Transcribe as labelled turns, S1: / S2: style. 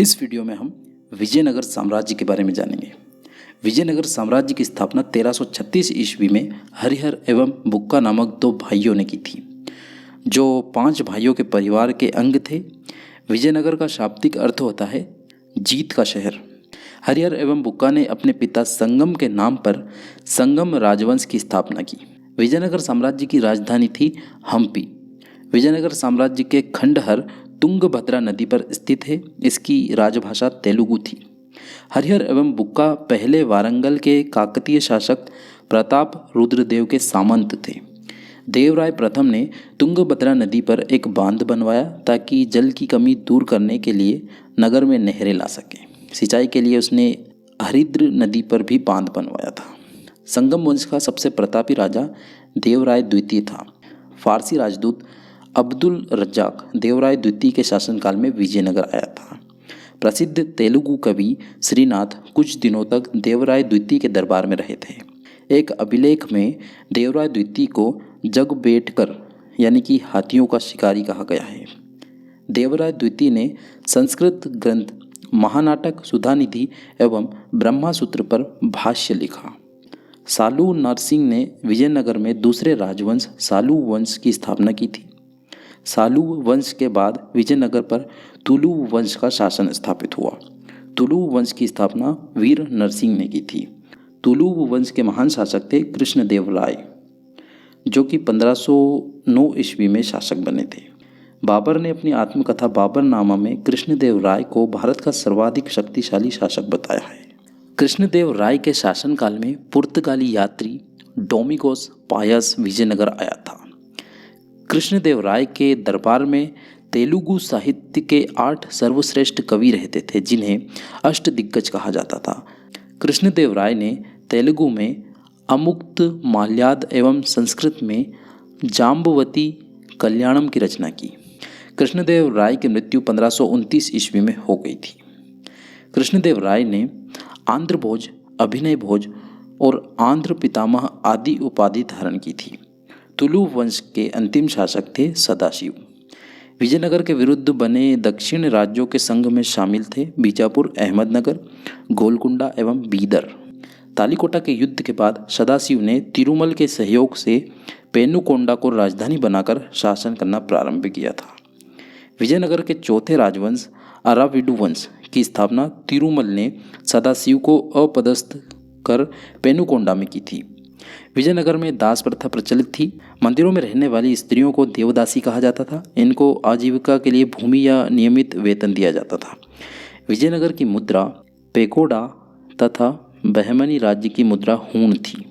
S1: इस वीडियो में हम विजयनगर साम्राज्य के बारे में जानेंगे। विजयनगर साम्राज्य की स्थापना 1336 ईस्वी में हरिहर एवं बुक्का नामक दो भाइयों ने की थी, जो 5 भाइयों के परिवार के अंग थे। विजयनगर का शाब्दिक अर्थ होता है जीत का शहर। हरिहर एवं बुक्का ने अपने पिता संगम के नाम पर संगम राजवंश की स्थापना की। विजयनगर साम्राज्य की राजधानी थी हम्पी। विजयनगर साम्राज्य के खंडहर तुंगभद्रा नदी पर स्थित है। इसकी राजभाषा तेलुगु थी। हरिहर एवं बुक्का पहले वारंगल के काकतीय शासक प्रताप रुद्रदेव के सामंत थे। देवराय प्रथम ने तुंगभद्रा नदी पर एक बांध बनवाया ताकि जल की कमी दूर करने के लिए नगर में नहरें ला सके। सिंचाई के लिए उसने हरिद्र नदी पर भी बांध बनवाया था। संगम वंश का सबसे प्रतापी राजा देवराय द्वितीय था। फारसी राजदूत अब्दुल रज्जाक देवराय द्वितीय के शासनकाल में विजयनगर आया था। प्रसिद्ध तेलुगु कवि श्रीनाथ कुछ दिनों तक देवराय द्वितीय के दरबार में रहे थे। एक अभिलेख में देवराय द्वितीय को जगबेटकर यानी कि हाथियों का शिकारी कहा गया है। देवराय द्वितीय ने संस्कृत ग्रंथ महानाटक सुधानिधि एवं ब्रह्मसूत्र पर भाष्य लिखा। सालू नरसिंह ने विजयनगर में दूसरे राजवंश सालू वंश की स्थापना की थी। सालू वंश के बाद विजयनगर पर तुलु वंश का शासन स्थापित हुआ। तुलु वंश की स्थापना वीर नरसिंह ने की थी। तुलु वंश के महान शासक थे कृष्णदेव राय, जो कि 1509 ईस्वी में शासक बने थे। बाबर ने अपनी आत्मकथा बाबरनामा में कृष्णदेव राय को भारत का सर्वाधिक शक्तिशाली शासक बताया है। कृष्णदेव राय के शासनकाल में पुर्तगाली यात्री डोमिगोस पायस विजयनगर आया था। कृष्णदेव राय के दरबार में तेलुगु साहित्य के 8 सर्वश्रेष्ठ कवि रहते थे, जिन्हें अष्टदिग्गज कहा जाता था। कृष्णदेव राय ने तेलुगु में अमुक्त माल्याद एवं संस्कृत में जाम्बवती कल्याणम की रचना की। कृष्णदेव राय की मृत्यु 1529 ईस्वी में हो गई थी। कृष्णदेव राय ने आंध्र भोज, अभिनय भोज और आंध्र पितामह आदि उपाधि धारण की थी। तुलु वंश के अंतिम शासक थे सदाशिव। विजयनगर के विरुद्ध बने दक्षिण राज्यों के संघ में शामिल थे बीजापुर, अहमदनगर, गोलकुंडा एवं बीदर। तालिकोटा के युद्ध के बाद सदाशिव ने तिरुमल के सहयोग से पेनुकोंडा को राजधानी बनाकर शासन करना प्रारंभ किया था। विजयनगर के चौथे राजवंश अराविडु वंश की स्थापना तिरुमल ने सदाशिव को अपदस्थ कर पेनुकोंडा में की थी। विजयनगर में दास प्रथा प्रचलित थी। मंदिरों में रहने वाली स्त्रियों को देवदासी कहा जाता था। इनको आजीविका के लिए भूमि या नियमित वेतन दिया जाता था। विजयनगर की मुद्रा पेगोडा तथा बहमनी राज्य की मुद्रा हूण थी।